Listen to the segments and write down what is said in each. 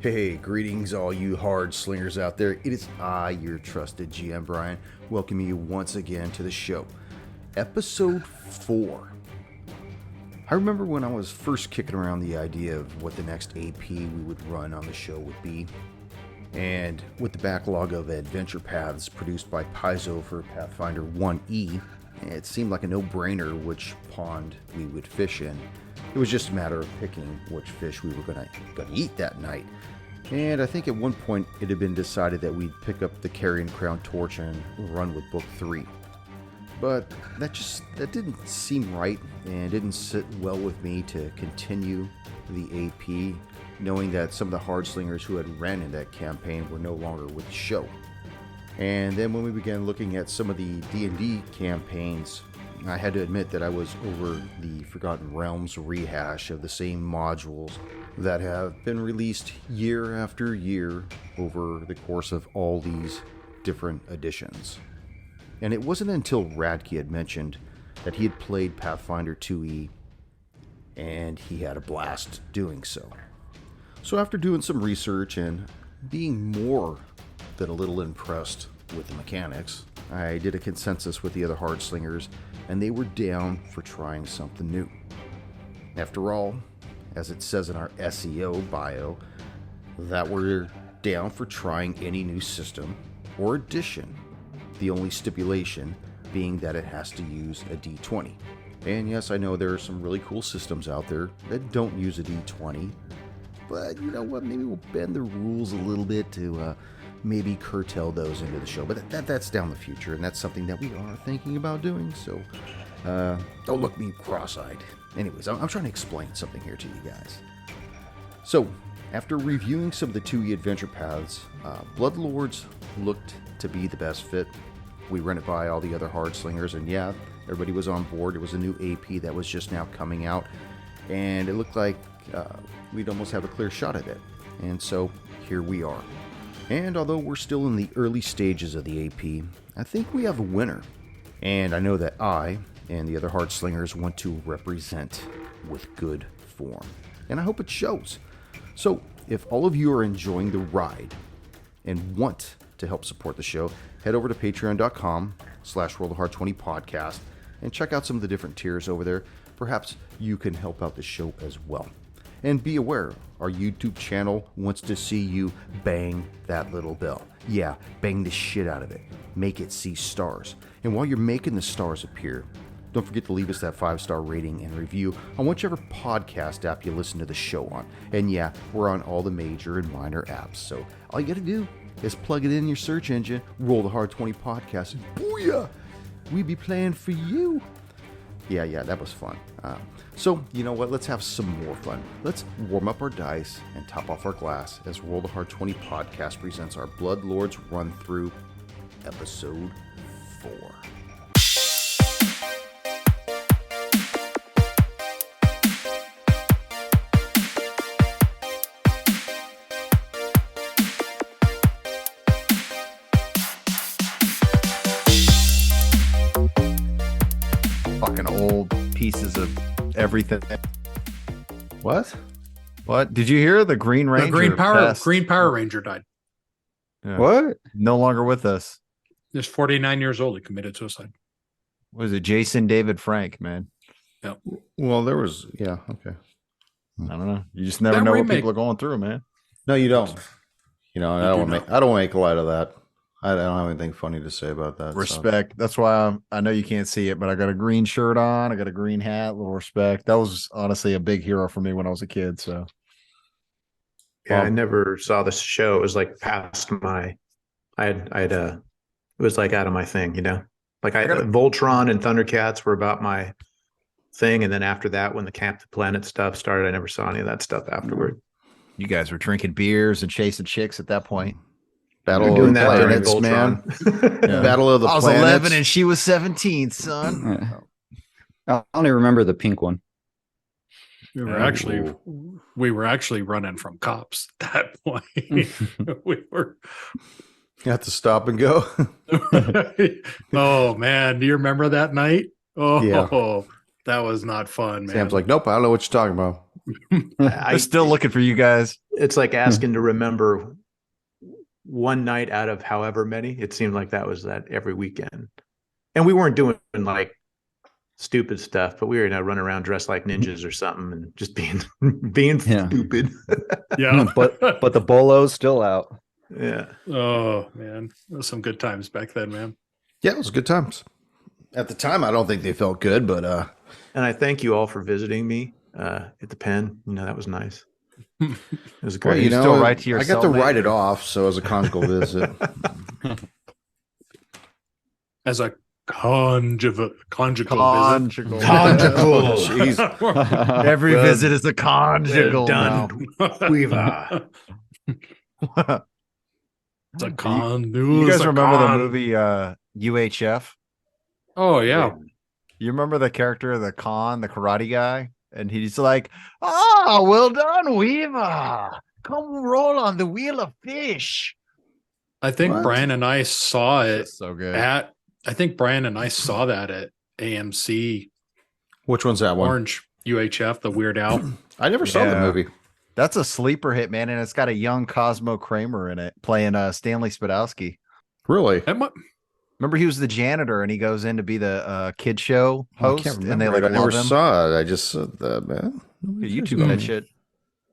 Hey, greetings all you hard slingers out there. It is I, your trusted GM Brian, welcoming you once again to the show. Episode 4. I remember when I was first kicking around the idea of what the next AP we would run on the show would be. And with the backlog of adventure paths produced by Paizo for Pathfinder 1E, it seemed like a no-brainer which pond we would fish in. It was just a matter of picking which fish we were going to eat that night. And I think at one point it had been decided that we'd pick up the Carrion Crown Torch and run with Book 3. But that didn't seem right and didn't sit well with me to continue the AP, knowing that some of the hard slingers who had ran in that campaign were no longer with the show. And then when we began looking at some of the D&D campaigns, I had to admit that I was over the Forgotten Realms rehash of the same modules that have been released year after year over the course of all these different editions. And it wasn't until Radke had mentioned that he had played Pathfinder 2E, and he had a blast doing so. So after doing some research and being more than a little impressed with the mechanics, I did a consensus with the other hard slingers, and they were down for trying something new. After all, as it says in our SEO bio, that we're down for trying any new system or edition, the only stipulation being that it has to use a D20. And yes, I know there are some really cool systems out there that don't use a D20, but you know what, maybe we'll bend the rules a little bit to maybe curtail those into the show. But that's down the future, and that's something that we are thinking about doing, so don't look me cross-eyed. Anyways, I'm trying to explain something here to you guys. So, after reviewing some of the 2E adventure paths, Bloodlords looked to be the best fit. We ran it by all the other hard slingers, and yeah, everybody was on board. It was a new AP that was just now coming out, and it looked like we'd almost have a clear shot at it. And so, here we are. And although we're still in the early stages of the AP, I think we have a winner. And I know that I and the other hard slingers want to represent with good form. And I hope it shows. So if all of you are enjoying the ride and want to help support the show, head over to patreon.com/worldofhard20podcast and check out some of the different tiers over there. Perhaps you can help out the show as well. And be aware, our YouTube channel wants to see you bang that little bell. Yeah, bang the shit out of it. Make it see stars. And while you're making the stars appear, don't forget to leave us that 5-star rating and review on whichever podcast app you listen to the show on. And yeah, we're on all the major and minor apps. So all you got to do is plug it in your search engine, roll the Hard 20 podcast, and booyah! We be playing for you. Yeah, that was fun. So, you know what? Let's have some more fun. Let's warm up our dice and top off our glass as Roll the Hard 20 podcast presents our Bloodlords run-through, episode 4. Fucking old pieces of everything. What? What? Did you hear the Green Ranger? The Green Power Ranger died. Yeah. What? No longer with us. He's 49 years old. He committed suicide. Was it Jason David Frank, man? Yep. Well, there was, yeah, okay. I don't know. You just never That know remake- what people are going through, man. No, you don't. You know, You I don't do want to make light of that. I don't have anything funny to say about that. Respect. That's why I know you can't see it, but I got a green shirt on. I got a green hat. Little respect. That was honestly a big hero for me when I was a kid. So, Yeah, I never saw this show. It was like past my. It was like out of my thing, you know. Like Voltron and Thundercats were about my thing, and then after that, when the Camp the Planet stuff started, I never saw any of that stuff afterward. you guys were drinking beers and chasing chicks at that point. Battle doing of the that during Planets, man. Voltron. Yeah. Battle of the I was Planets. 11 and she was 17, son. I only remember the pink one. We were actually running from cops at that point. We were. You have to stop and go. Oh man, do you remember that night? Oh, Yeah. that was not fun, man. Sam's like, nope, I don't know what you're talking about. I'm still looking for you guys. It's like asking to remember one night out of however many. It seemed like that was that every weekend. And we weren't doing like stupid stuff, but we were running around dressed like ninjas or something and just being stupid. Yeah. but the bolo's still out. Yeah. Oh man, some good times back then, man. Yeah, it was good times. At the time, I don't think they felt good, but And I thank you all for visiting me at the pen. That was nice. It was great. well, you still write to your I got to cellmate, write it or- off. So as a conjugal visit, As a conjugal visit. Conjugal. Conjugal. Jeez. Every Well- visit is a conjugal. done. Weaver. now. It's a con. You guys remember the movie UHF? Oh yeah. You remember the character, the karate guy? And he's like, "Ah, well done, Weaver. Come roll on the wheel of fish." I think What? Brian and I saw it So good. I think Brian and I saw that at AMC Which one's that one? Orange UHF, the Weird Al. I never saw the Yeah. movie. That's a sleeper hit, man, and it's got a young Cosmo Kramer in it playing Stanley Spadowski. Really? That mu- Remember, he was the janitor, and he goes in to be the kid show I host, can't and they remember like it. I never love him. saw it. I just said that, man. YouTube that shit.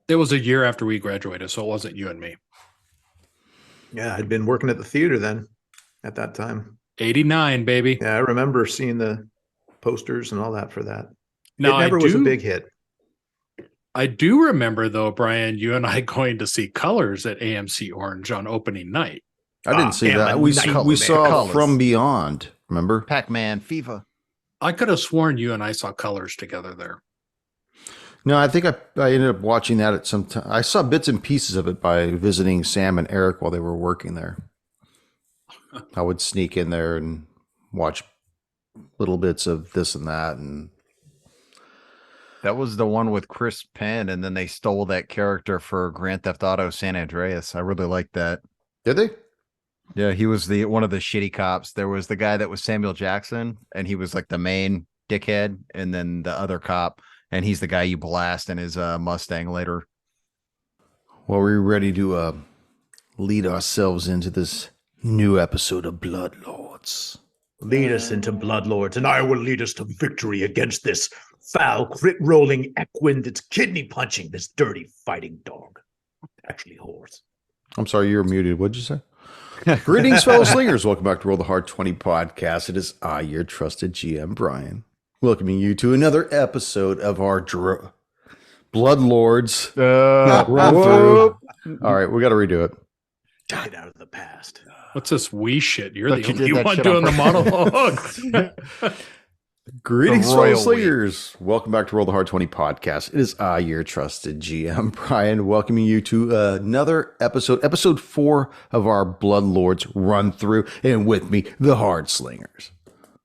It was a year after we graduated, so it wasn't you and me. Yeah, I'd been working at the theater then at that time. 89, baby. Yeah, I remember seeing the posters and all that for that. Now it never was a big hit. I do remember though, Brian, you and I going to see Colors at AMC Orange on opening night. I didn't see damn, that. a We night saw, we man. saw Colors. From Beyond. Remember? Pac-Man, FIFA. I could have sworn you and I saw Colors together there. No, I think I ended up watching that at some time. I saw bits and pieces of it by visiting Sam and Eric while they were working there. I would sneak in there and watch little bits of this and that. And That was the one with Chris Penn, and then they stole that character for Grand Theft Auto San Andreas. I really liked that. did they? Yeah, he was one of the shitty cops. There was the guy that was Samuel Jackson, and he was like the main dickhead, and then the other cop, and he's the guy you blast in his Mustang later. Well, we're ready to lead ourselves into this new episode of Bloodlords. Lead us into Bloodlords, and I will lead us to victory against this foul, crit-rolling equine that's kidney-punching this dirty fighting dog. Actually, horse. I'm sorry, you were muted. What'd you say? Greetings, fellow slingers. Welcome back to Roll the Hard 20 podcast. It is I, your trusted GM, Brian, welcoming you to another episode of our Bloodlords run through. All right, we got to redo it. Get out of the past. What's this wee shit? You're But the you only did that one shit doing the on monologue. Greetings, The fellow royal slingers. Welcome back to Roll the Hard 20 podcast. It is I, your trusted GM, Brian, welcoming you to another episode 4 of our Bloodlords run through. And with me, the Hard Slingers.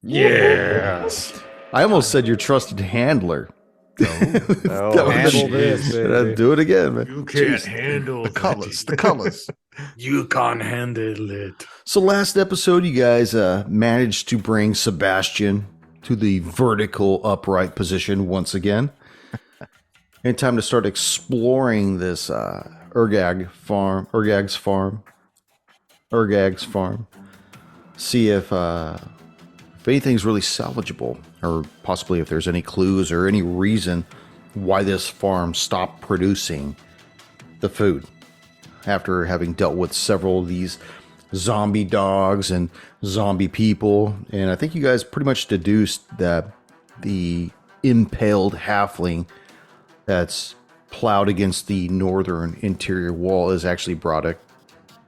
Yes. I almost said your trusted handler. Oh, handle this, baby. Do it again, man. You can't handle the colors. You can't handle it. So last episode, you guys managed to bring Sebastian to the vertical upright position once again. And time to start exploring this Urgag's farm. See if anything's really salvageable, or possibly if there's any clues or any reason why this farm stopped producing the food after having dealt with several of these zombie dogs and zombie people. And I think you guys pretty much deduced that the impaled halfling that's plowed against the northern interior wall is actually Brahdek,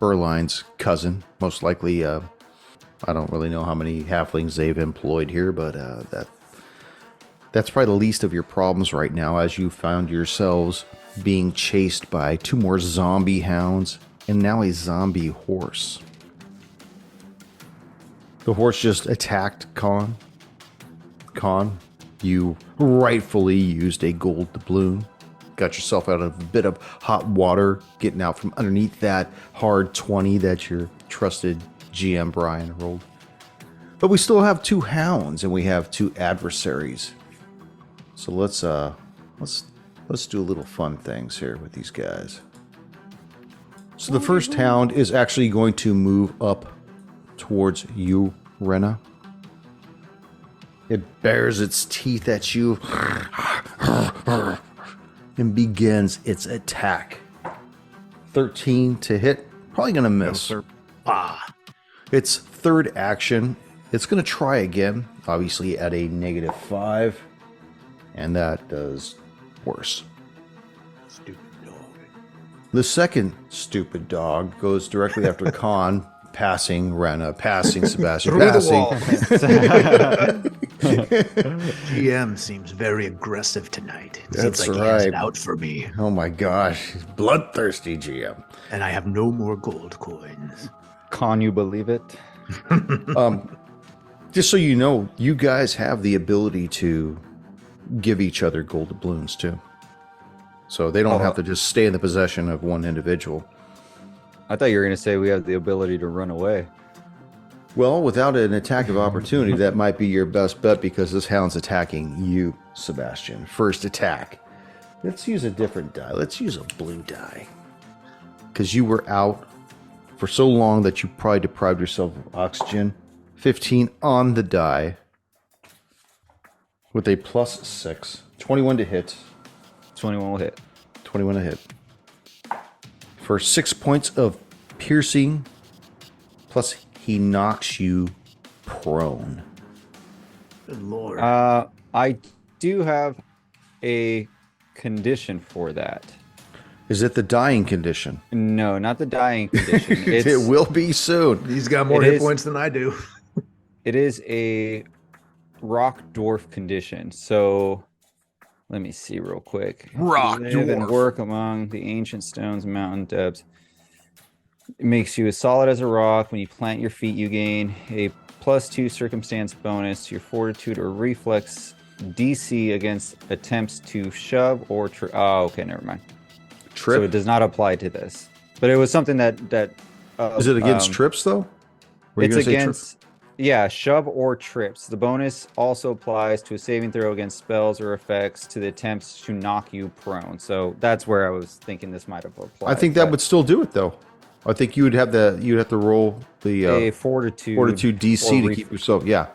Berline's cousin. Most likely, I don't really know how many halflings they've employed here, but that's probably the least of your problems right now, as you found yourselves being chased by 2 more zombie hounds and now a zombie horse. The horse just attacked Khan. Khan, you rightfully used a gold doubloon. Got yourself out of a bit of hot water, getting out from underneath that hard 20 that your trusted GM Brian rolled. But we still have 2 hounds and we have 2 adversaries. So let's let's do a little fun things here with these guys. So the first hound is actually going to move up towards you, Rena. It bares its teeth at you and begins its attack. 13 to hit. Probably going to miss. Its third action, it's going to try again, obviously at a -5. And that does worse. Stupid dog. The second stupid dog goes directly after Khan, passing Rena, passing Sebastian, Through passing. GM seems very aggressive tonight. It That's seems like he has right. it out for me. Oh my gosh, bloodthirsty GM. And I have no more gold coins. Can you believe it? Just so you know, you guys have the ability to give each other gold doubloons too. So they don't have to just stay in the possession of one individual. I thought you were going to say we have the ability to run away. Well, without an attack of opportunity, that might be your best bet because this hound's attacking you, Sebastian. First attack. Let's use a different die. Let's use a blue die. Because you were out for so long that you probably deprived yourself of oxygen. 15 on the die. With a +6. 21 to hit. 21 will hit. 21 to hit. For 6 points of piercing. Plus he knocks you prone. Good lord. I do have a condition for that. Is it the dying condition? No, not the dying condition. It will be soon. He's got more it hit is- points than I do. It is a rock dwarf condition. So let me see real quick. Rock Live and dwarf. work among the ancient stones and mountain depths. It makes you as solid as a rock. When you plant your feet, you gain a +2 circumstance bonus to your fortitude or reflex DC against attempts to shove or okay, never mind. Trip? So it does not apply to this. But it was something that Is it against trips, though? Were you It's gonna say against shove or trips. The bonus also applies to a saving throw against spells or effects to the attempts to knock you prone. So that's where I was thinking this might have applied. I think that but would still do it, though. I think you'd have to roll the a fortitude DC or to keep yourself. Yeah.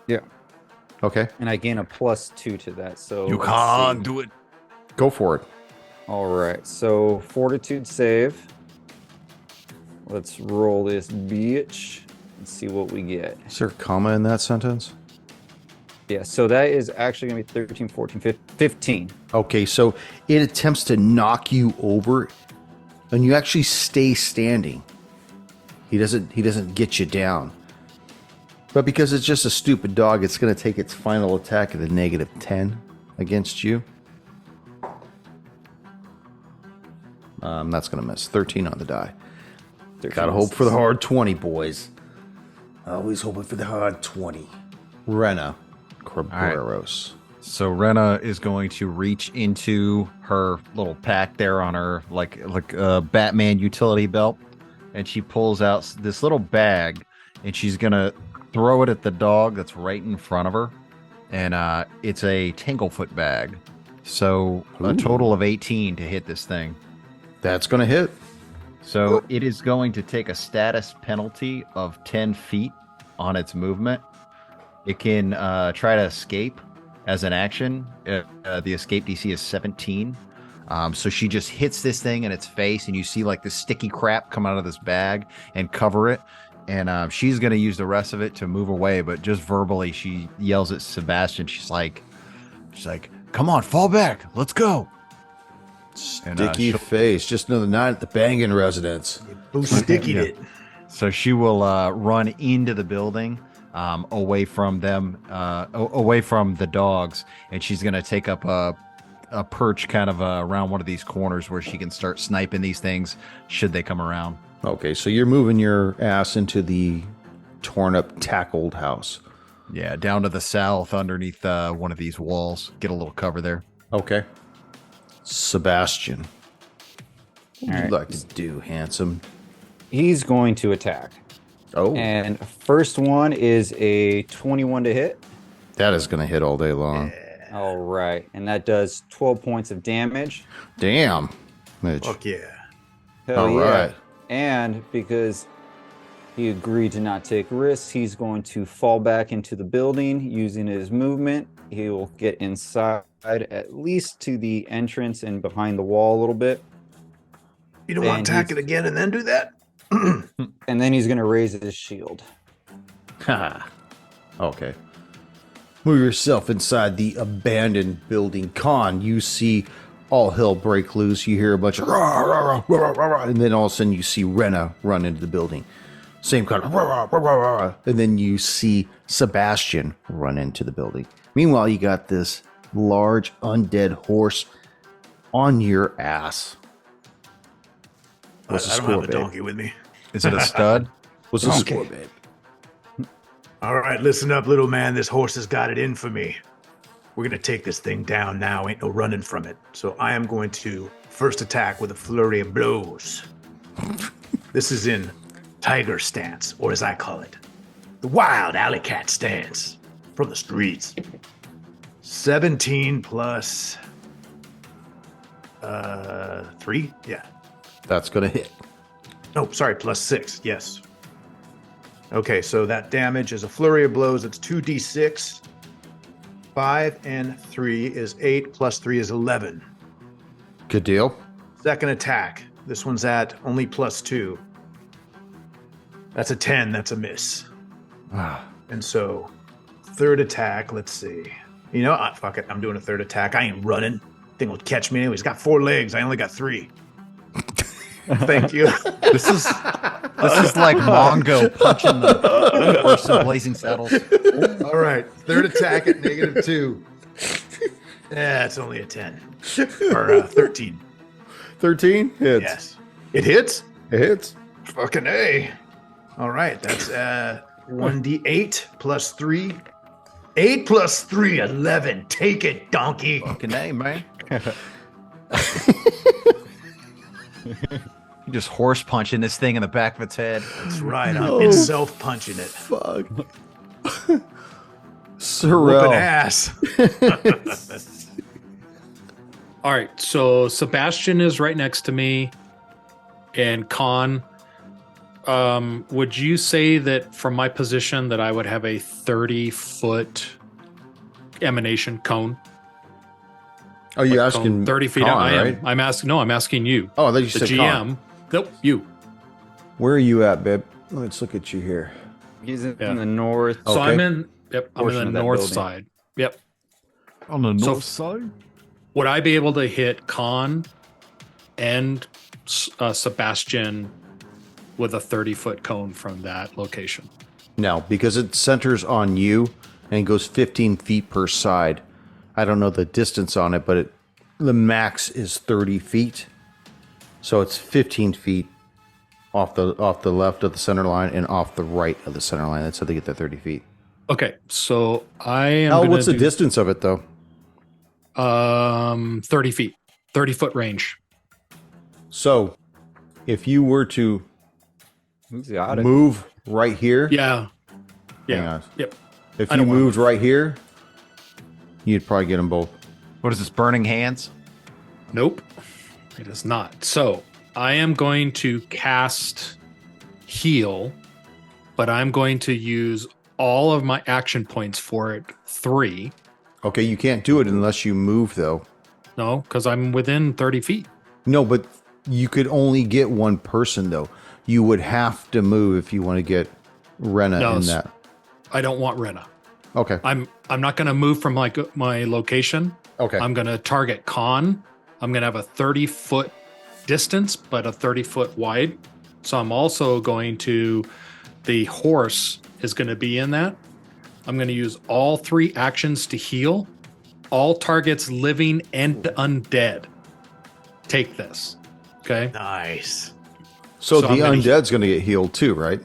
Yeah. Okay. And I gain a +2 to that. So You let's can't see. do it. Go for it. All right. So fortitude save. Let's roll this bitch and see what we get. Is there a comma in that sentence? Yeah. So that is actually going to be 13, 14, 15. Okay, so it attempts to knock you over, and you actually stay standing. He doesn't get you down. But because it's just a stupid dog, it's going to take its final attack at a -10 against you. That's going to miss. 13 on the die. 13 Gotta hope for the hard 20, boys. Always hoping for the hard 20. Rena Kerberos. So Rena is going to reach into her little pack there on her like a Batman utility belt, and she pulls out this little bag, and she's gonna throw it at the dog that's right in front of her, and it's a Tanglefoot bag. So a total of 18 to hit this thing. That's going to hit. So it is going to take a status penalty of 10 feet on its movement. It can try to escape as an action. The escape DC is 17. So she just hits this thing in its face, and you see like this sticky crap come out of this bag and cover it. And she's going to use the rest of it to move away, but just verbally she yells at Sebastian. She's like, come on, fall back. Let's go. And, Sticky face. Just another night at the banging residence. Who stickied it? So she will run into the building, away from them, away from the dogs, and she's going to take up a perch kind of around one of these corners where she can start sniping these things should they come around. Okay, so you're moving your ass into the torn up, tackled house. Yeah, down to the south underneath one of these walls. Get a little cover there. Okay. Sebastian. What would All you right. like to do, handsome? He's going to attack. Oh, And first one is a 21 to hit. that is going to hit all day long. All right, and that does 12 points of damage. Damn. Mitch. Fuck yeah. Hell All yeah. right. And because he agreed to not take risks, he's going to fall back into the building using his movement. He will get inside at least to the entrance and behind the wall a little bit. You don't want And to attack he's- it again and then do that? And then he's going to raise his shield. Ha. Okay. Move yourself inside the abandoned building. Con, you see all hell break loose. You hear a bunch of rah, rah, rah, rah, rah, rah, and then all of a sudden you see Rena run into the building. Same kind of rah, rah, rah, rah, rah, and then you see Sebastian run into the building. Meanwhile, you got this large undead horse on your ass. What's the I don't score, have a babe? donkey with me. Is it a stud? What's the Donkey. score, babe? All right, listen up, little man. This horse has got it in for me. We're going to take this thing down now. Ain't no running from it. So I am going to first attack with a flurry of blows. This is in tiger stance, or as I call it, the wild alley cat stance from the streets. 17 plus 3? Yeah. That's gonna hit. No, sorry, plus 6. Yes. Okay, so that damage is a flurry of blows. It's 2d6. 5 and 3 is 8, plus 3 is 11. Good deal. Second attack. This one's at only plus 2. That's a 10. That's a miss. And so, third attack, let's see. You know, fuck it. I'm doing a third attack. I ain't running. Thing will catch me anyway. He's got 4 legs. I only got 3. Thank you. This is like Mongo punching the horse in Blazing Saddles. All right. Third attack at -2. Yeah, it's only a 10. Or 13. 13 hits. Yes. It hits? It hits. Fucking A. All right. That's 1d8 plus 3. 8 plus 3, 11. Take it, donkey. Fucking A, man. You just horse punching this thing in the back of its head. That's right. I'm self-punching it. Fuck. Whooping Sorrel. ass. All right, so Sebastian is right next to me, and Con. Would you say that from my position that I would have a 30-foot emanation cone? Are you Cone asking 30 feet? Con, I am. right? I'm asking. No, I'm asking you. Oh, I thought you The said GM. Con. Nope, you. Where are you at, babe? Let's look at you here. He's in Yeah. the north. So Okay. I'm in. Yep, I'm in Portion the of that north building. side. Yep. On the So- north side? Would I be able to hit Con and Sebastian with a 30-foot cone from that location? No, because it centers on you and goes 15 feet per side. I don't know the distance on it, but the max is 30 feet. So it's 15 feet off the left of the center line and off the right of the center line. That's how they get the 30 feet. Okay, so I am. Oh, gonna what's the do, distance of it, though? 30 feet, 30-foot range. So if you were to Who's the odd? move right here, Yeah. Hang Yeah. on. Yep. if I you don't wanna moved right here, you'd probably get them both. What is this, burning hands? Nope. It is not. So I am going to cast heal, but I'm going to use all of my action points for it. 3. Okay, you can't do it unless you move, though. No, because I'm within 30 feet. No, but you could only get one person, though. You would have to move if you want to get Rena No, in s- that. I don't want Rena. Okay. I'm not going to move from like my location. Okay. I'm going to target Con. I'm going to have a 30-foot distance, but a 30-foot wide. So I'm also going to, the horse is going to be in that. I'm going to use all 3 actions to heal. All targets living and undead take this. Okay. Nice. so so the I'm gonna- undead's going to get healed too, right?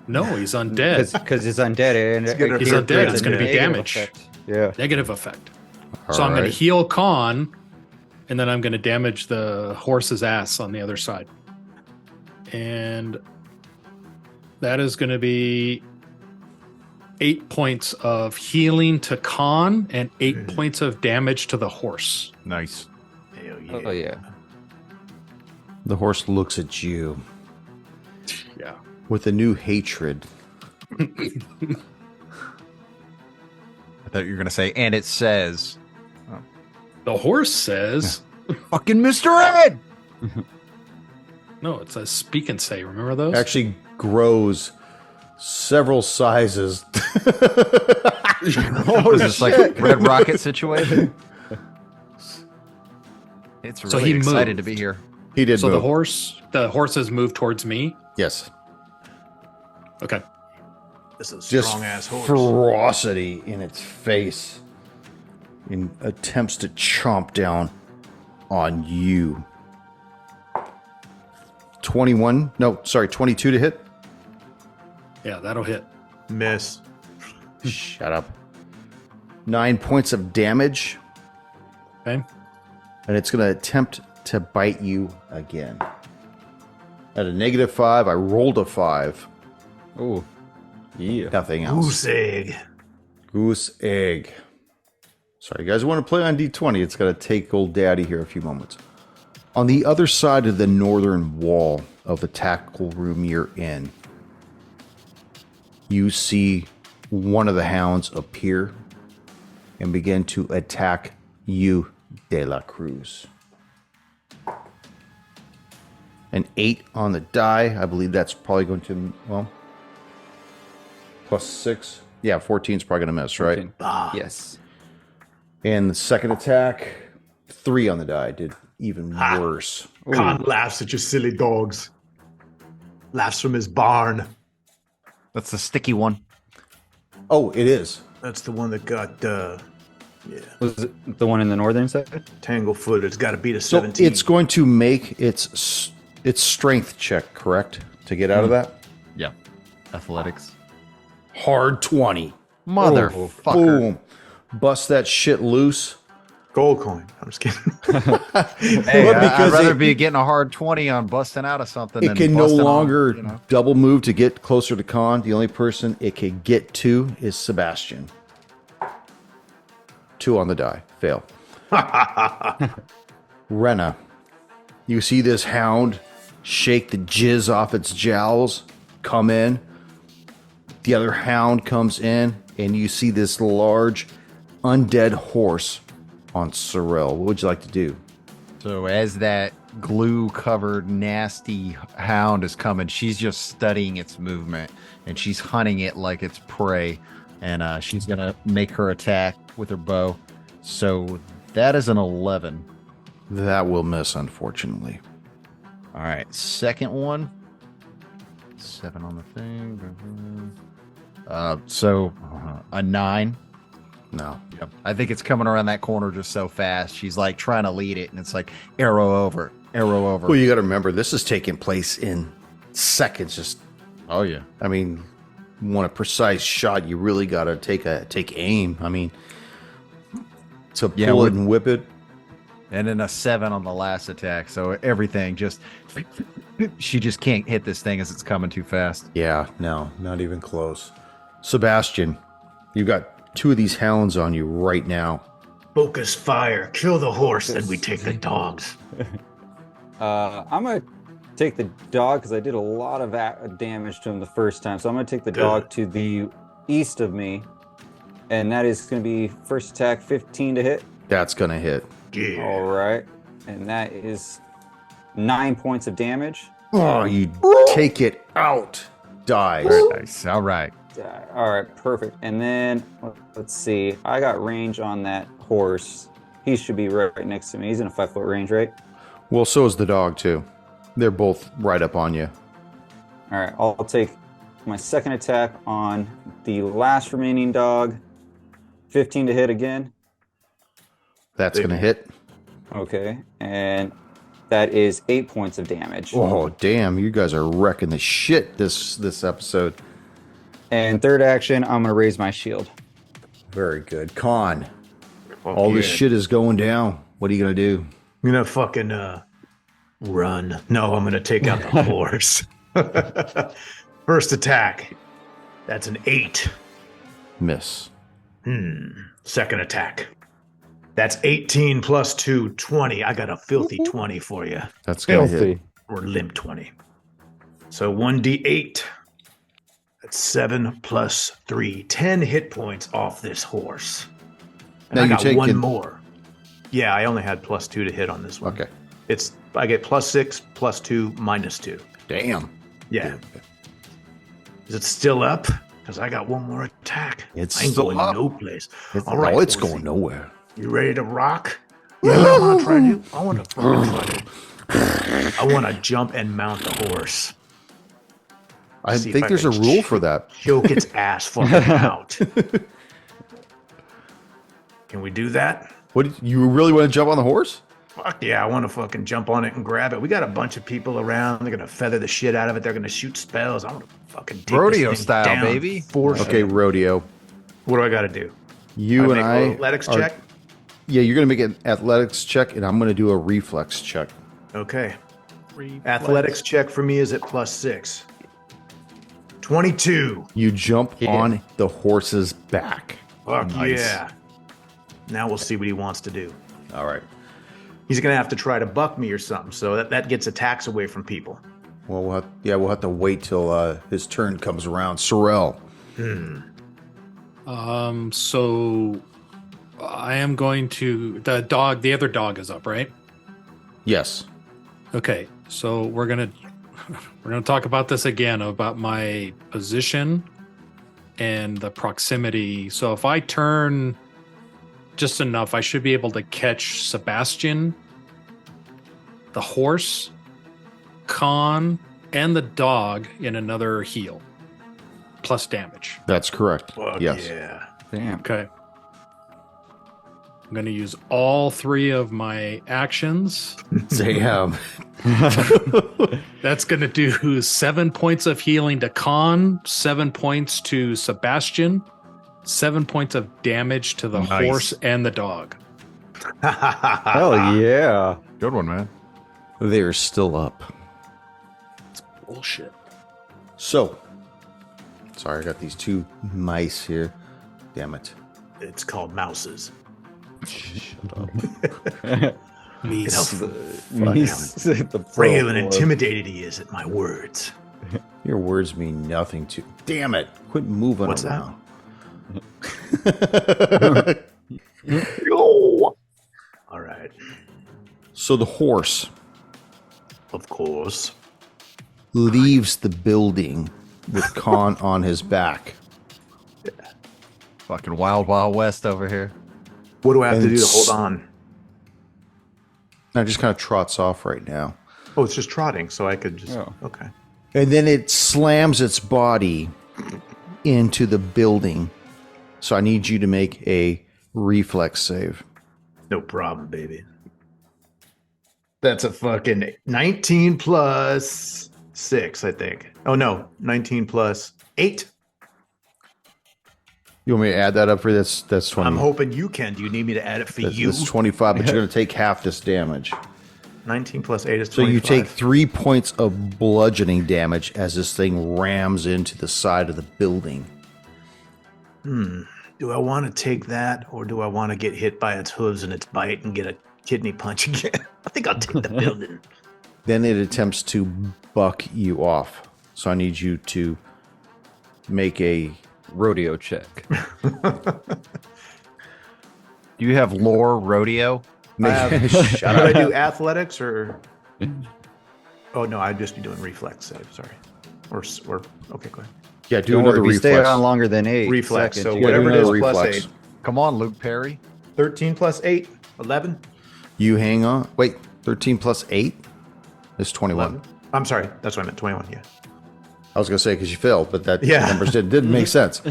No, he's undead. Because it's undead. And gonna He's hurt undead. the It's going to be negative damage. Yeah. Negative effect. All So I'm going right. to heal Con, and then I'm going to damage the horse's ass on the other side. And that is going to be 8 points of healing to Khan and 8 points of damage to the horse. Nice. Hell yeah. Oh yeah. The horse looks at you Yeah. with a new hatred. I thought you were going to say, and it says, The horse says, fucking Mr. Ed! no, it says speak and say. Remember those? Actually grows several sizes. Is this like a Red Rocket situation? It's So really he excited moved. to be here. He did so move. the horse has moved towards me. Yes. Okay. This is a Just strong ass horse. ferocity in its face in attempts to chomp down on you. 22 to hit. Yeah, that'll hit. Miss. Shut up. 9 points of damage, Okay. and it's going to attempt to bite you again. At a -5, I rolled a 5. Oh, yeah. Nothing else. Goose egg. Goose egg. Sorry, guys. I want to play on D20. It's going to take old daddy here a few moments. On the other side of the northern wall of the tactical room you're in, you see one of the hounds appear and begin to attack you, De La Cruz. An 8 on the die. I believe that's probably going to, well, plus 6. Yeah, 14 is probably going to miss, right? Yes. And the second attack, 3 on the die. Did even worse. Khan laughs at your silly dogs. Laughs from his barn. That's the sticky one. Oh, it is. That's the one that got Was it the one in the northern side? Tanglefoot. It's got to beat a So 17. it's going to make its strength check, correct? To get out of that? Yeah. Athletics. Hard 20. Motherfucker. Boom. Bust that shit loose. Gold coin. I'm just kidding. Hey, Well, I'd because rather it- be getting a hard 20 on busting out of something It than can no busting on, longer you know. double move to get closer to Khan. The only person it can get to is Sebastian. 2 on the die. Fail. Rena, you see this hound shake the jizz off its jowls, come in. The other hound comes in, and you see this large undead horse on Sorrel. What would you like to do? So as that glue-covered, nasty hound is coming, she's just studying its movement, and she's hunting it like it's prey, and she's going to make her attack with her bow. So that is an 11. That will miss, unfortunately. All right, second one. 7 on the thing. So a 9. No. Yep. I think it's coming around that corner just so fast. She's like trying to lead it, and it's like arrow over, arrow over. Well, you got to remember, this is taking place in seconds. Just, Oh yeah. I mean, you want a precise shot, you really got to take aim. I mean, to pull Yeah, it and whip it. And then a 7 on the last attack. So everything just she just can't hit this thing as it's coming too fast. Yeah, no, not even close. Sebastian, you got 2 of these hounds on you right now. Focus fire. Kill the horse, then we take the dogs. I'm gonna take the dog because I did a lot of damage to him the first time. So I'm gonna take the dog to the east of me, and that is gonna be first attack 15 to hit. That's going to hit. Yeah. All right, and that is 9 points of damage. Oh, you take it out. Dies. Very nice. All right. All right, perfect. And then let's see. I got range on that horse. He should be right next to me. He's in a 5-foot range, right? Well, so is the dog, too. They're both right up on you. All right, I'll take my second attack on the last remaining dog. 15 to hit again. That's going to hit. Okay, and that is 8 points of damage. Oh, damn. You guys are wrecking the shit this episode. And third action, I'm gonna raise my shield. Very good. Con. All this shit is going down. What are you going to do? I'm gonna fucking run. No, I'm gonna take out the horse. First attack. That's an 8. Miss. Second attack. That's 18 plus 2, 20. I got a filthy 20 for you. That's gonna hit. Filthy. Or limp 20. So 1d8. That's 7 plus 3. 10 hit points off this horse. And Now I you're got one taking- more. Yeah, I only had plus 2 to hit on this one. Okay. I get plus 6, plus 2, minus 2. Damn. Yeah. Is it still up? Because I got one more attack. It's I ain't still going up. no place. It's, All right, no, it's horsey. going nowhere. You ready to rock? You know what I want to try to do? I want to fucking try to. I want to jump and mount the horse. I See if think I there's a can rule for that. Choke its ass fucking out. Can we do that? What? You really want to jump on the horse? Fuck yeah, I want to fucking jump on it and grab it. We got a bunch of people around. They're going to feather the shit out of it. They're going to shoot spells. I want to fucking take Rodeo this thing style, down, baby. force Okay, it. rodeo. What do I got to do? You and make I. an athletics are- check? Yeah, you're gonna make an athletics check, and I'm gonna do a reflex check. Okay. Athletics check for me is at plus 6. 22. You jump Yeah. on the horse's back. Fuck Nice. yeah. Now we'll see what he wants to do. All right. He's going to have to try to buck me or something, so that gets attacks away from people. Well, we'll have to wait till his turn comes around. Sorrel. So I am going to the other dog is up, right? Yes. Okay. So we're gonna talk about this again about my position and the proximity. So if I turn just enough, I should be able to catch Sebastian, the horse, Khan, and the dog in another heal, plus damage. That's correct. Fuck yes. yeah. Damn. Okay. I'm going to use all 3 of my actions. Damn. That's going to do 7 points of healing to Khan, 7 points to Sebastian, 7 points of damage to the Nice. horse and the dog. Hell yeah. Good one, man. They're still up. Bullshit. So, sorry, I got these 2 mice here. Damn it. It's called mouses. Shut up. Look how The frail and intimidated he is at my words. Your words mean nothing to. Damn it! Quit moving What's around. All right. So the horse Of course. leaves the building with Khan on his back. Fucking wild, wild west over here. What do I have to And do to s- hold on? Now it just kind of trots off right now. Oh, it's just trotting, so I could just. Oh. Okay. And then it slams its body into the building. So I need you to make a reflex save. No problem, baby. That's a fucking 19 plus 6, I think. Oh, no. 19 plus 8. You want me to add that up for this? That's 20. I'm hoping you can. Do you need me to add it for you? That's 25, but you're going to take half this damage. 19 plus 8 is So 25. you take 3 points of bludgeoning damage as this thing rams into the side of the building. Do I want to take that, or do I want to get hit by its hooves and its bite and get a kidney punch again? I think I'll take the building. Then it attempts to buck you off. So I need you to make a rodeo check. Do you have lore rodeo? Shut Should I do athletics or? Oh no, I'd just be doing reflex save. Sorry, or okay, go ahead. Yeah, do Don't worry, another if you stay reflex. on longer than 8 Reflex. seconds, So you gotta whatever do it is, another plus reflex. 8. Come on, Luke Perry. 13 plus 8, 11. You hang on. Wait, 13 plus 8 is 21. 11. I'm sorry, that's what I meant. 21. Yeah. I was going to say because you failed, but that Yeah. numbers didn't make sense.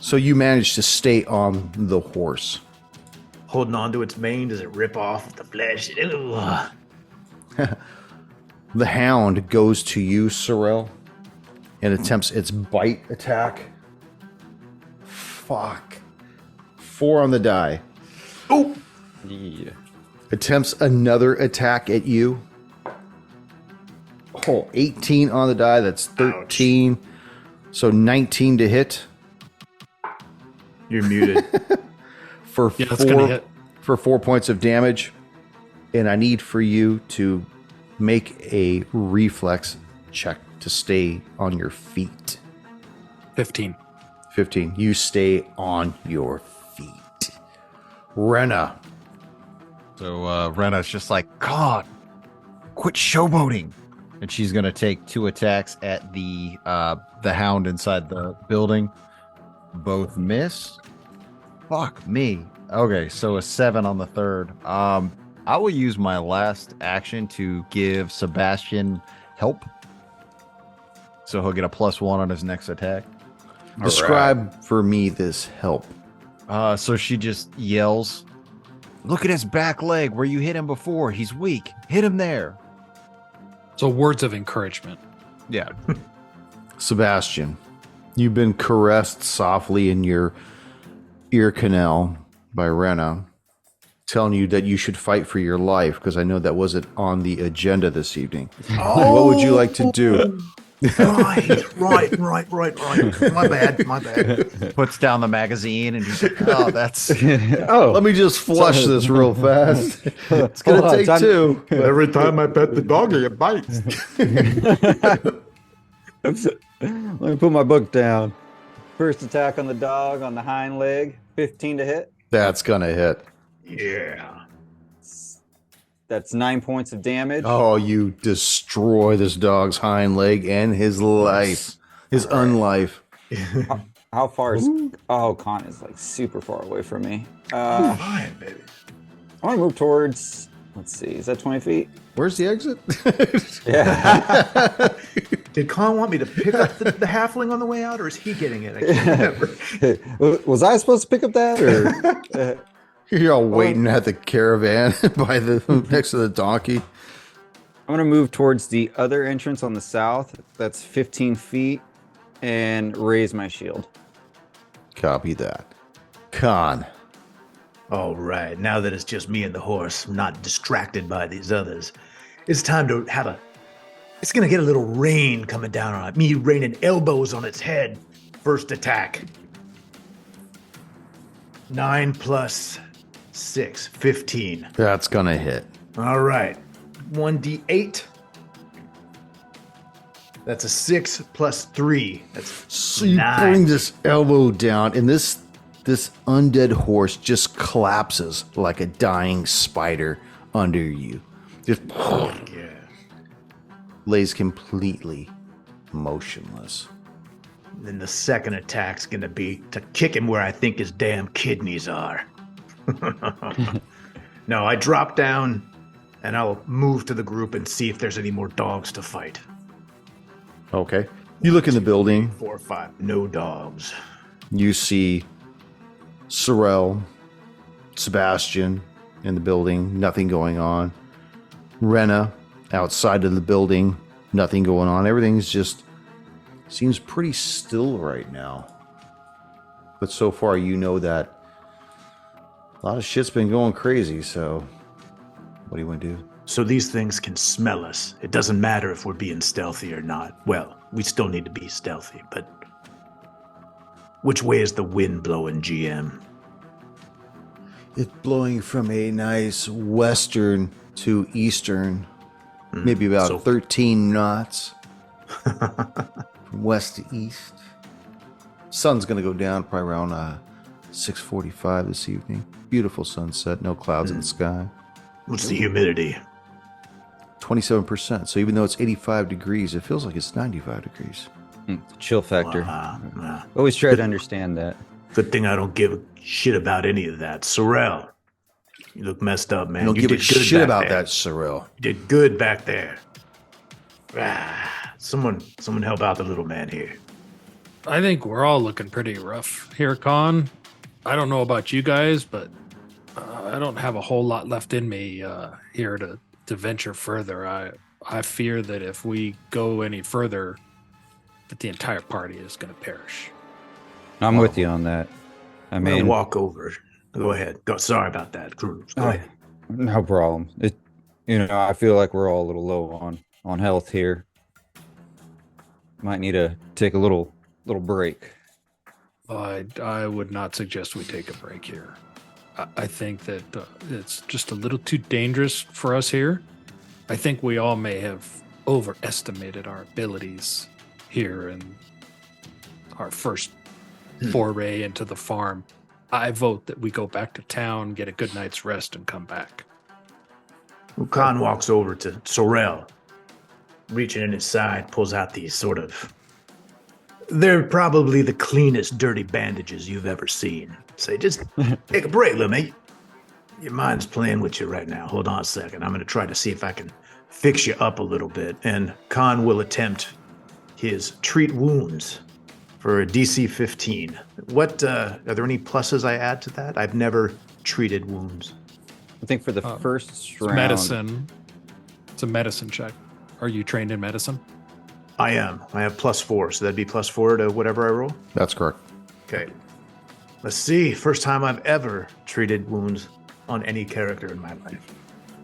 So you managed to stay on the horse. Holding on to its mane, does it rip off the flesh? Ew. The hound goes to you, Sorrel, and attempts its bite attack. Fuck. 4 on the die. Oh, Yeah. Attempts another attack at you. Oh, 18 on the die. That's 13. So 19 to hit. You're muted. for That's gonna hit. for 4 points of damage, and I need for you to make a reflex check to stay on your feet. 15. 15. You stay on your feet. Rena. So Rena's just like, God, quit showboating. And she's going to take 2 attacks at the hound inside the building. Both miss. Fuck me. Okay, so a 7 on the third. I will use my last action to give Sebastian help. So he'll get a +1 on his next attack. Describe for me this help. So she just yells, look at his back leg where you hit him before. He's weak. Hit him there. So words of encouragement. Yeah. Sebastian, you've been caressed softly in your ear canal by Rena, telling you that you should fight for your life, because I know that wasn't on the agenda this evening. What would you like to do? Right. My bad. Puts down the magazine and he's like, oh, that's... Let me just flush this real fast. It's going to take 2. Every time I pet the doggy, it bites. Let me put my book down. First attack on the dog on the hind leg, 15 to hit. That's going to hit. Yeah. That's 9 points of damage. Oh, you destroy this dog's hind leg and his life, his unlife. How far is... Oh, Con is like super far away from me. Fine, baby. I want to move towards... Let's see, is that 20 feet? Where's the exit? Yeah. Did Con want me to pick up the halfling on the way out, or is he getting it? I can't remember. Was I supposed to pick up that? Or You're all waiting at the caravan by the next to the donkey. I'm going to move towards the other entrance on the south. That's 15 feet. And raise my shield. Copy that. Con. All right, now that it's just me and the horse, I'm not distracted by these others, it's time to have a... It's going to get a little rain coming down on it. Me raining elbows on its head. First attack. 9 plus 6, 15. That's going to hit. All right, 1d8. That's a 6 plus 3. That's So you 9. bring this elbow down, and this undead horse just collapses like a dying spider under you. Just Yeah. lays completely motionless. Then the second attack's gonna be to kick him where I think his damn kidneys are. No, I drop down and I'll move to the group and see if there's any more dogs to fight. Okay. You look in the building. 4, 5, no dogs. You see Sorrel, Sebastian in the building, nothing going on. Rena outside of the building, nothing going on. Everything's just seems pretty still right now. But so far, you know that a lot of shit's been going crazy, so what do you want to do? So these things can smell us. It doesn't matter if we're being stealthy or not. Well, we still need to be stealthy, but which way is the wind blowing, GM? It's blowing from a nice western to eastern, maybe about so- 13 knots from west to east. Sun's going to go down probably around 6:45 this evening. Beautiful sunset, no clouds in the sky. What's the humidity? 27%. So even though it's 85 degrees, it feels like it's 95 degrees. Chill factor. Nah. Always try to understand that. Good thing I don't give a shit about any of that. Sorrel, you look messed up, man. You don't You give a did good shit back about there. that, Sorrel. You did good back there. Someone help out the little man here. I think we're all looking pretty rough here, Con. I don't know about you guys, but I don't have a whole lot left in me here to venture further. I fear that if we go any further, that the entire party is going to perish. I'm with you on that. I I'm gonna mean, walk over. Go ahead. Go. Sorry about that, Cruz. Go ahead. no problem. I feel like we're all a little low on health here. Might need to take a little break. I would not suggest we take a break here. I think that it's just a little too dangerous for us here. I think we all may have overestimated our abilities here in our first foray into the farm. I vote that we go back to town, get a good night's rest, and come back. Well, Khan walks over to Sorrel, reaching in his side, pulls out these sort of... They're probably the cleanest dirty bandages you've ever seen. Say, just take a break, little mate. Your mind's playing with you right now. Hold on a second. I'm going to try to see if I can fix you up a little bit. And Khan will attempt his treat wounds for a DC 15. What, are there any pluses I add to that? I've never treated wounds. I think for the first round... Medicine. It's a medicine check. Are you trained in medicine? I am. I have +4, so that'd be +4 to whatever I roll? That's correct. Okay. Let's see. First time I've ever treated wounds on any character in my life.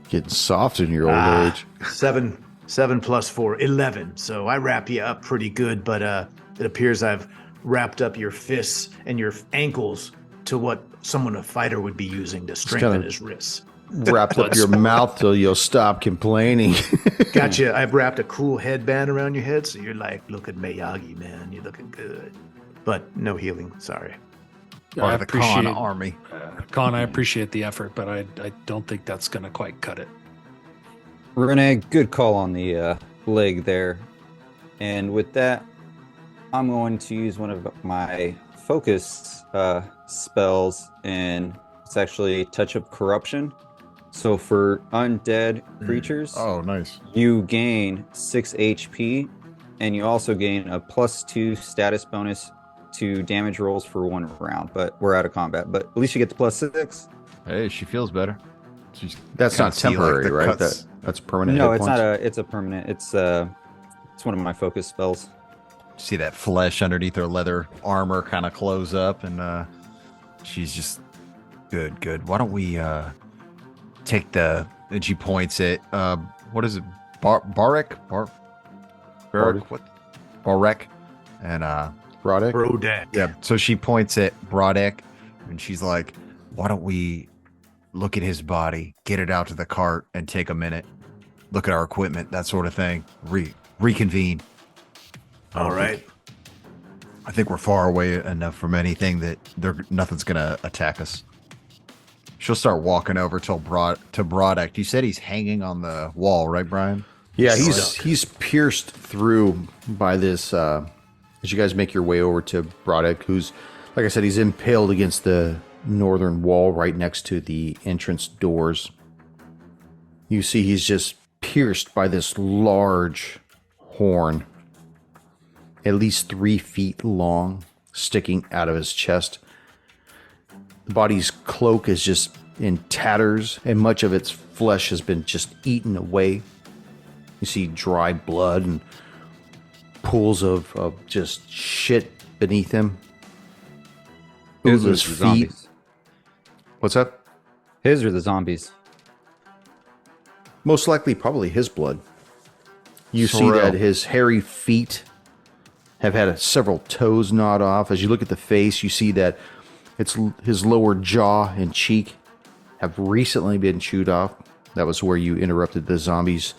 Getting soft in your old age. 7 +4, 11. So I wrap you up pretty good, but it appears I've wrapped up your fists and your ankles to what a fighter would be using to strengthen his wrists. Wrapped up your mouth till you'll stop complaining. Gotcha. I've wrapped a cool headband around your head, so you're like, look at Miyagi, man. You're looking good. But no healing. Sorry. I the Khan army. Khan, I appreciate the effort, but I don't think that's going to quite cut it. Renee, good call on the leg there. And with that, I'm going to use one of my focus spells, and it's actually Touch of Corruption. So for undead creatures, Oh, nice. you gain 6 HP, and you also gain a +2 status bonus to damage rolls for 1 round. But we're out of combat. But at least you get the +6. Hey, she feels better. That's not see, like, temporary, the right? cuts. That's permanent. No, hit it's points? not it's a permanent. It's one of my focus spells. See that flesh underneath her leather armor kind of close up, and she's just good. Why don't we take and she points at what is it? Brahdek? What? Brahdek and Brahdek? Brahdek. yeah. So she points at Brahdek, and she's like, "Why don't we look at his body, get it out to the cart, and take a minute, look at our equipment, that sort of thing, reconvene." All right. I think we're far away enough from anything that nothing's gonna attack us. She'll start walking over to Brahdek. You said he's hanging on the wall, right, Brian? Yeah, he's pierced through by this. As you guys make your way over to Brahdek, who's, like I said, he's impaled against the northern wall right next to the entrance doors. You see he's just pierced by this large horn, at least 3 feet long, sticking out of his chest. The body's cloak is just in tatters, and much of its flesh has been just eaten away. You see dry blood and pools of just shit beneath him. His or His the feet. zombies? What's that? His or the zombies? Most likely, probably his blood. You see Sorrel. that his hairy feet have had several toes gnawed off. As you look at the face, you see that his lower jaw and cheek have recently been chewed off. That was where you interrupted the zombies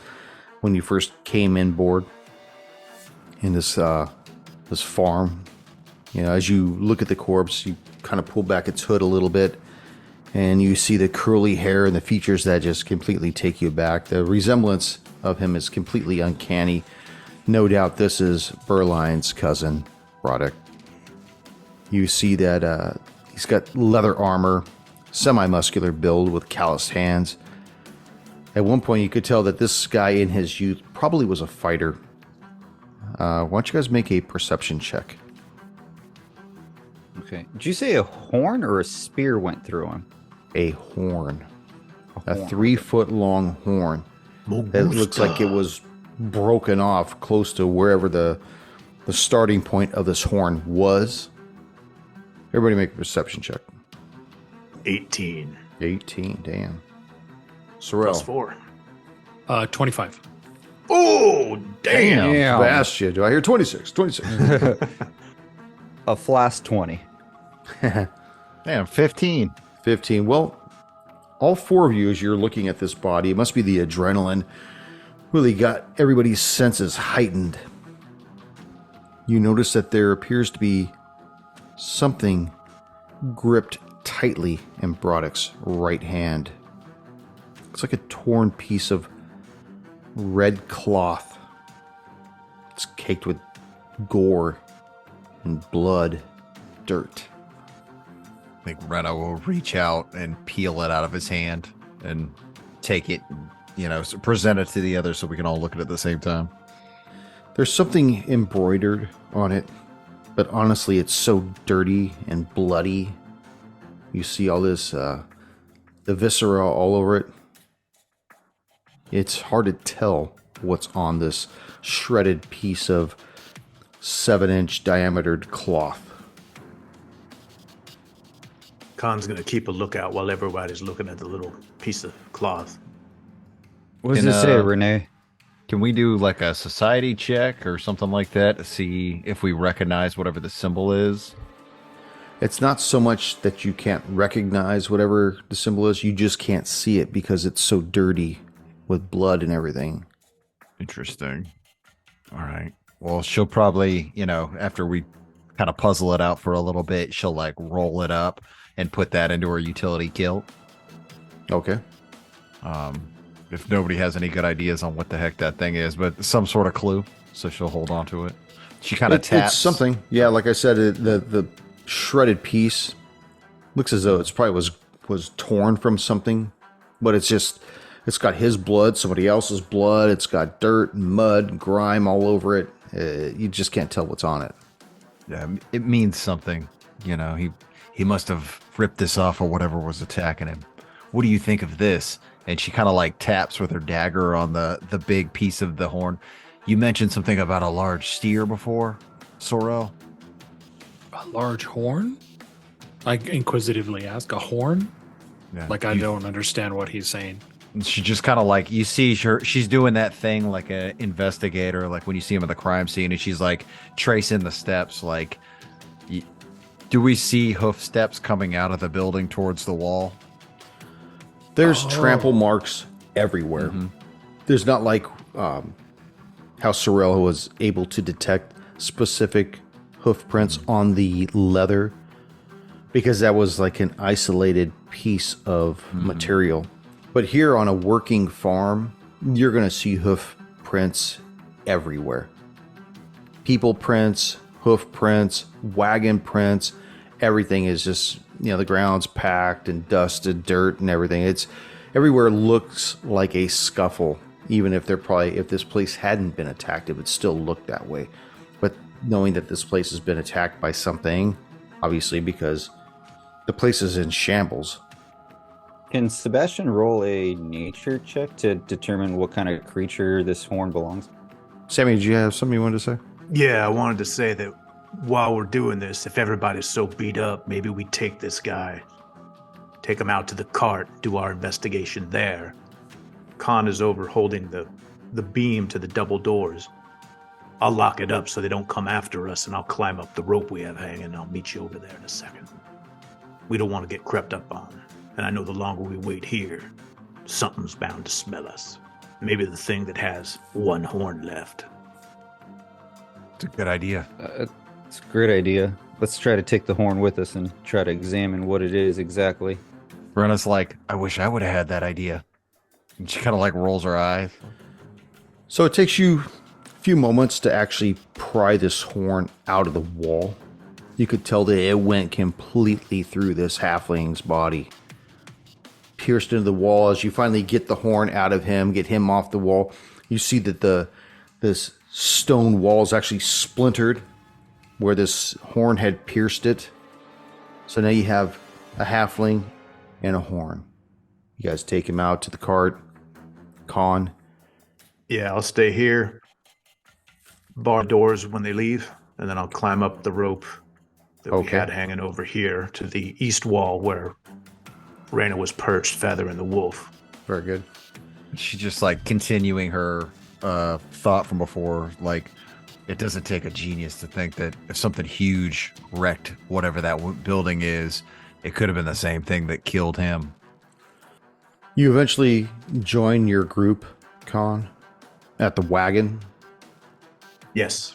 when you first came in board in this farm. You know, as you look at the corpse, you kind of pull back its hood a little bit, and you see the curly hair and the features that just completely take you back. The resemblance of him is completely uncanny. No doubt this is Berline's cousin, Brahdek. You see that he's got leather armor, semi-muscular build with calloused hands. At one point, you could tell that this guy in his youth probably was a fighter. Why don't you guys make a perception check? Okay. Did you say a horn or a spear went through him? A horn. A horn. 3-foot long horn. That looks like it was broken off close to wherever the starting point of this horn was. Everybody make a perception check. 18. 18, damn. Sorrel. +4. 25. Oh, damn. Bastia. Do I hear 26? 26. A flask 20. Damn, 15. 15. Well, all four of you, as you're looking at this body, it must be the adrenaline, really got everybody's senses heightened. You notice that there appears to be something gripped tightly in Brahdek's right hand. It's like a torn piece of red cloth. It's caked with gore and blood, dirt. I think Rena will reach out and peel it out of his hand and take it, present it to the others so we can all look at it at the same time. There's something embroidered on it, but honestly, it's so dirty and bloody. You see all this, the viscera all over it. It's hard to tell what's on this shredded piece of 7-inch diametered cloth. Khan's gonna keep a lookout while everybody's looking at the little piece of cloth. What does it say, Renee? Can we do like a society check or something like that to see if we recognize whatever the symbol is? It's not so much that you can't recognize whatever the symbol is, you just can't see it because it's so dirty with blood and everything. Interesting. All right. Well, she'll probably, after we kind of puzzle it out for a little bit, she'll like roll it up and put that into her utility kilt. Okay. If nobody has any good ideas on what the heck that thing is, but some sort of clue, so she'll hold on to it. She kind of taps. It's something. Yeah, like I said, the shredded piece looks as though it's probably was torn from something, but it's got his blood, somebody else's blood. It's got dirt and mud and grime all over it. You just can't tell what's on it. Yeah, it means something. He must have ripped this off or whatever was attacking him. What do you think of this? And she kind of like taps with her dagger on the big piece of the horn. You mentioned something about a large steer before, Sorrel. A large horn? I inquisitively ask. A horn? Yeah. Like I don't understand what he's saying. She just kind of like, you see her, she's doing that thing like an investigator, like when you see him at the crime scene, and she's like tracing the steps. Like, do we see hoof steps coming out of the building towards the wall? There's trample marks everywhere. Mm-hmm. There's not like how Sorrel was able to detect specific hoof prints on the leather, because that was like an isolated piece of material. But here on a working farm, you're going to see hoof prints everywhere. People prints, hoof prints, wagon prints, everything is just, the ground's packed and dusted, dirt and everything. It's everywhere looks like a scuffle. Even if this place hadn't been attacked, it would still look that way. But knowing that this place has been attacked by something, obviously because the place is in shambles. Can Sebastian roll a nature check to determine what kind of creature this horn belongs to? Sammy, did you have something you wanted to say? Yeah, I wanted to say that while we're doing this, if everybody's so beat up, maybe we take this guy, take him out to the cart, do our investigation there. Khan is over holding the beam to the double doors. I'll lock it up so they don't come after us, and I'll climb up the rope we have hanging. I'll meet you over there in a second. We don't want to get crept up on, and I know the longer we wait here, something's bound to smell us. Maybe the thing that has one horn left. It's a good idea. It's a great idea. Let's try to take the horn with us and try to examine what it is exactly. Brenna's like, I wish I would have had that idea. And she kind of like rolls her eyes. So it takes you a few moments to actually pry this horn out of the wall. You could tell that it went completely through this halfling's body. Pierced into the wall. As you finally get the horn out of him, get him off the wall, you see that this stone wall is actually splintered where this horn had pierced it. So now you have a halfling and a horn. You guys take him out to the cart. Khan. Yeah, I'll stay here. Bar doors when they leave, and then I'll climb up the rope that we had hanging over here to the east wall where Raina was perched, feathering the wolf. Very good. She's just like continuing her thought from before, like, it doesn't take a genius to think that if something huge wrecked whatever that building is, it could have been the same thing that killed him. You eventually join your group, Con, at the wagon. Yes.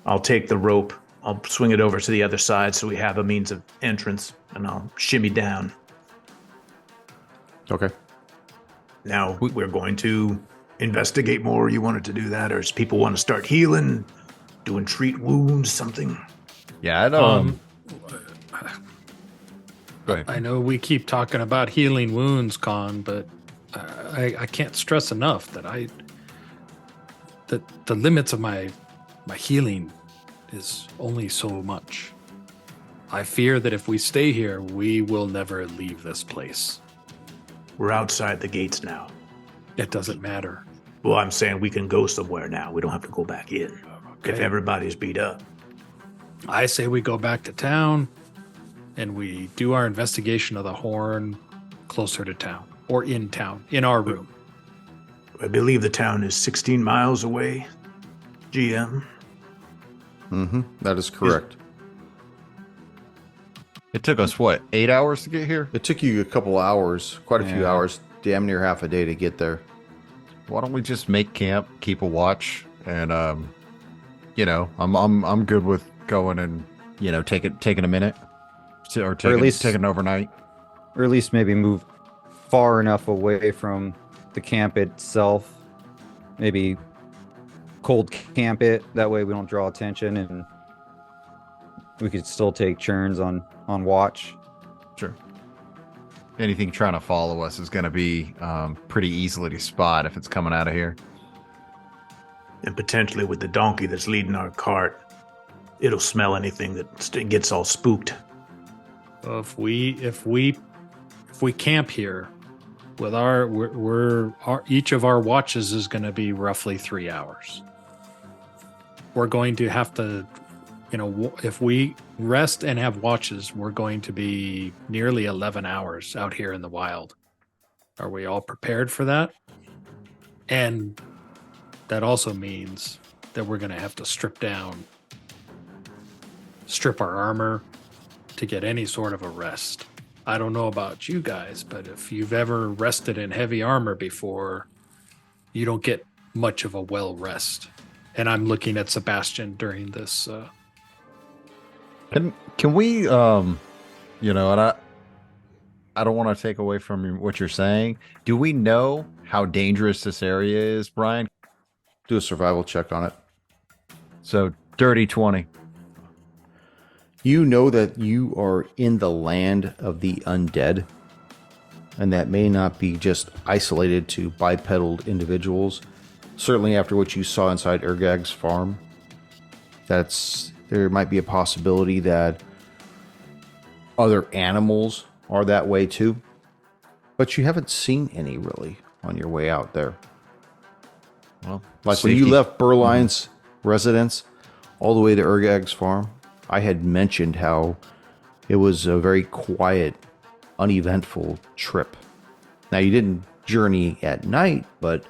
I'll take the rope. I'll swing it over to the other side so we have a means of entrance, and I'll shimmy down. Okay. Now we're going to investigate more. You wanted to do that, or does people want to start healing, doing treat wounds, something? Yeah, I don't. Go ahead. I know we keep talking about healing wounds, Con, but I can't stress enough that the limits of my healing is only so much. I fear that if we stay here, we will never leave this place. We're outside the gates now. It doesn't matter. Well, I'm saying we can go somewhere now. We don't have to go back in. Okay. If everybody's beat up. I say we go back to town and we do our investigation of the horn closer to town or in town, in our room. I believe the town is 16 miles away, GM. Mm-hmm. That is correct. It took us, 8 hours to get here? It took you a couple hours, quite a few hours, damn near half a day to get there. Why don't we just make camp, keep a watch, and I'm good with going and taking a minute, or at least taking an overnight, or at least maybe move far enough away from the camp itself. Maybe cold camp it. That way we don't draw attention, and we could still take turns on watch. Sure. Anything trying to follow us is going to be pretty easily to spot if it's coming out of here. And potentially with the donkey that's leading our cart, it'll smell anything that gets all spooked. If we camp here, with each of our watches is going to be roughly 3 hours. We're going to have to, if we rest and have watches, we're going to be nearly 11 hours out here in the wild. Are we all prepared for that? And that also means that we're going to have to strip our armor to get any sort of a rest. I don't know about you guys, but if you've ever rested in heavy armor before, you don't get much of a well rest. And I'm looking at Sebastian during this. Can we, and I don't want to take away from what you're saying. Do we know how dangerous this area is, Brian? Do a survival check on it. So, dirty 20. You know that you are in the land of the undead, and that may not be just isolated to bipedal individuals. Certainly after what you saw inside Ergag's farm, there might be a possibility that other animals are that way too. But you haven't seen any really on your way out there. Well, like when you left Berline's residence all the way to Ergag's farm, I had mentioned how it was a very quiet, uneventful trip. Now, you didn't journey at night, but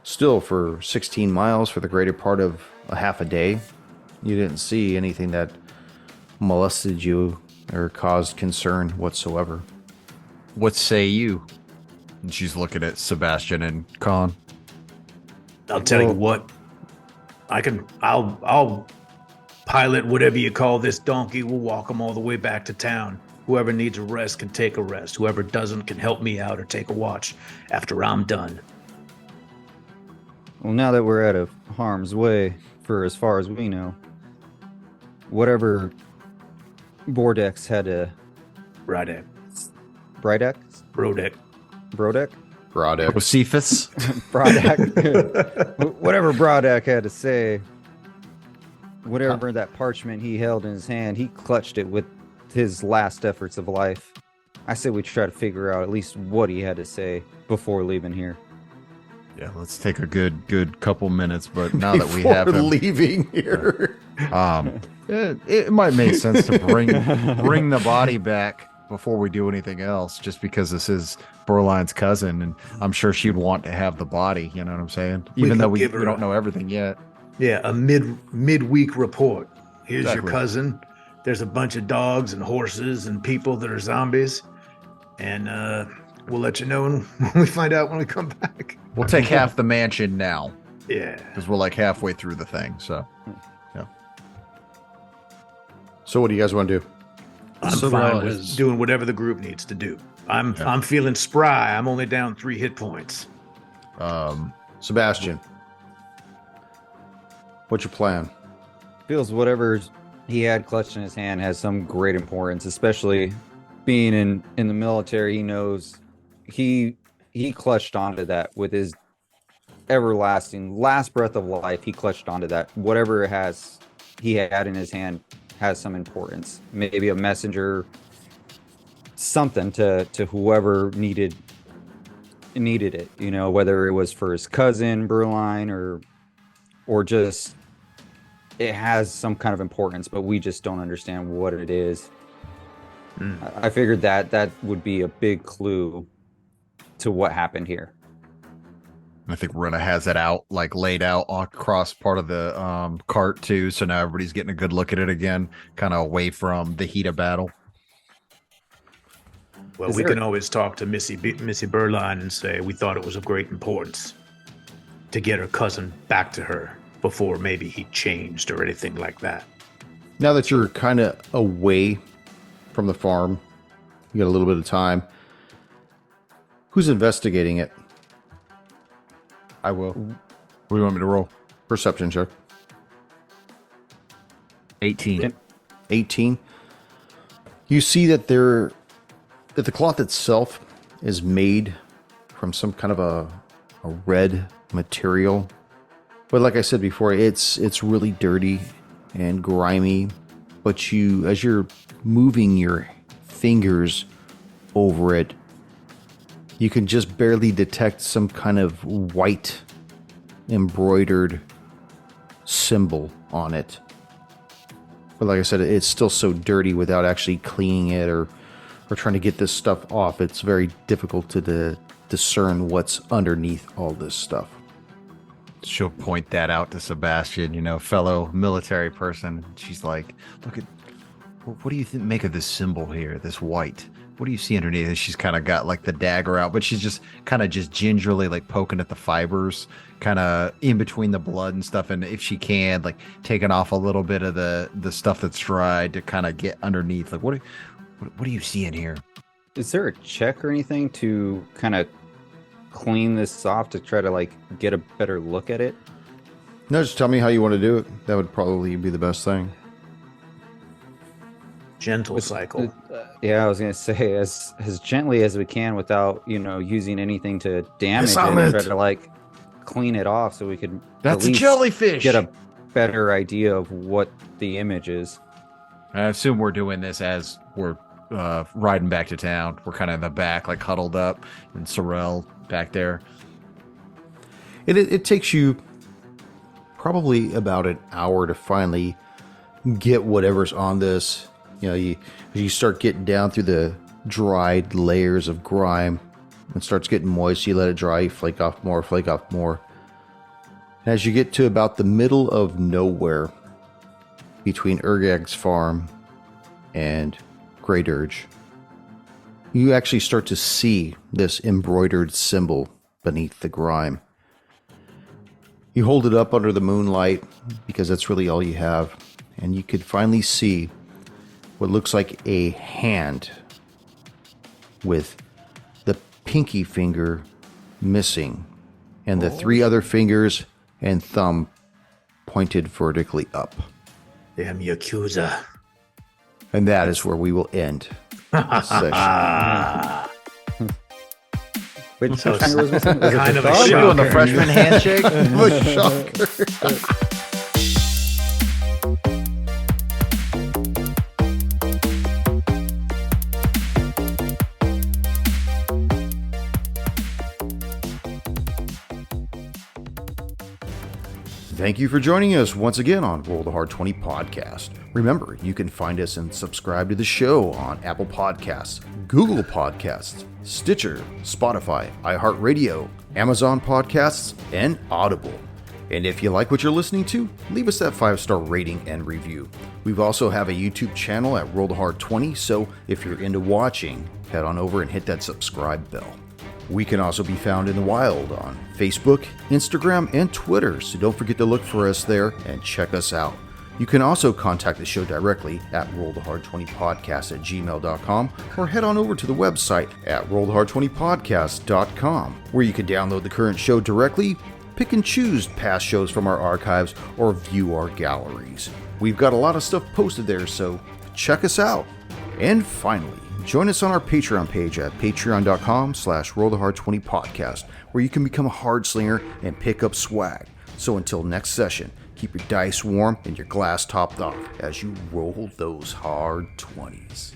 still for 16 miles for the greater part of a half a day, you didn't see anything that molested you or caused concern whatsoever. What say you? And she's looking at Sebastian and Con. I'll tell you what. I'll pilot whatever you call this donkey. We'll walk them all the way back to town. Whoever needs a rest can take a rest. Whoever doesn't can help me out or take a watch after I'm done. Well, now that we're out of harm's way, for as far as we know, whatever Brahdek had to... Brahdek. Brahdek? Brahdek. Brahdek? Brahdek. Cephas. Brahdek. Whatever Brahdek had to say, whatever that parchment he held in his hand, he clutched it with his last efforts of life. I say we try to figure out at least what he had to say before leaving here. Yeah, let's take a good couple minutes, but now that we have him leaving here, it might make sense to bring the body back before we do anything else, just because this is Berline's cousin, and I'm sure she'd want to have the body, you know what I'm saying? Even though we don't know everything yet. Yeah, a midweek report. Here's Exactly. your cousin. There's a bunch of dogs and horses and people that are zombies, and we'll let you know when we find out when we come back. We'll take half the mansion now Yeah. because we're like halfway through the thing. So, yeah. So what do you guys want to do? I'm So fine now with is- doing whatever the group needs to do. I'm feeling spry. I'm only down 3 hit points. Sebastian, what's your plan? Feels whatever he had clutched in his hand has some great importance, especially being in the military. He knows he clutched onto that with his everlasting last breath of life. He clutched onto that. Whatever he had in his hand has some importance. Maybe a messenger, something to whoever needed it. You know, whether it was for his cousin Berline or just it has some kind of importance, but we just don't understand what it is. I figured that would be a big clue to what happened here. I think Rena has it out, like laid out across part of the cart too. So now everybody's getting a good look at it again, kind of away from the heat of battle. Well, we can always talk to Missy Berline and say we thought it was of great importance to get her cousin back to her before maybe he changed or anything like that. Now that you're kind of away from the farm, you got a little bit of time. Who's investigating it? I will. What do you want me to roll? Perception check. 18. 18. You see that that the cloth itself is made from some kind of a red material. But like I said before, it's really dirty and grimy. But as you're moving your fingers over it, you can just barely detect some kind of white embroidered symbol on it. But like I said, it's still so dirty without actually cleaning it or trying to get this stuff off. It's very difficult to discern what's underneath all this stuff. She'll point that out to Sebastian, fellow military person. She's like, look at, what do you make of this symbol here, this white? What do you see underneath? And she's kind of got like the dagger out, but she's just kind of just gingerly like poking at the fibers, kind of in between the blood and stuff. And if she can, like taking off a little bit of the stuff that's dried to kind of get underneath. Like, what do you see in here? Is there a check or anything to kind of clean this off to try to like get a better look at it? No, just tell me how you want to do it. That would probably be the best thing. Gentle cycle. Yeah, I was gonna say as gently as we can without using anything to damage it. on it. Try to like clean it off so we could That's at a least jellyfish. get a better idea of what the image is. I assume we're doing this as we're riding back to town. We're kind of in the back, like huddled up, and Sorrel back there. It takes you probably about an hour to finally get whatever's on this. You start getting down through the dried layers of grime. It starts getting moist. You let it dry, you flake off more, flake off more. As you get to about the middle of nowhere between Urgag's farm and Grey Dirge, you actually start to see this embroidered symbol beneath the grime. You hold it up under the moonlight because that's really all you have, and you could finally see what looks like a hand with the pinky finger missing and the 3 other fingers and thumb pointed vertically up. Damn Yakuza. And that is where we will end this session. Which So finger was missing? Was it kind the of a thumb? We're doing the shocker. freshman handshake. The shocker. Thank you for joining us once again on Roll the Hard 20 podcast. Remember, you can find us and subscribe to the show on Apple Podcasts, Google Podcasts, Stitcher, Spotify, iHeart Radio, Amazon Podcasts, and Audible. And if you like what you're listening to, leave us that 5-star rating and review. We also have a YouTube channel at Roll the Hard 20, so if you're into watching, head on over and hit that subscribe bell. We can also be found in the wild on Facebook, Instagram, and Twitter, so don't forget to look for us there and check us out. You can also contact the show directly at rollthehard20podcast@gmail.com or head on over to the website at rollthehard20podcast.com, where you can download the current show directly, pick and choose past shows from our archives, or view our galleries. We've got a lot of stuff posted there, so check us out. And finally, join us on our Patreon page at patreon.com/rollthehard20podcast, where you can become a hard slinger and pick up swag. So until next session, keep your dice warm and your glass topped off as you roll those hard 20s.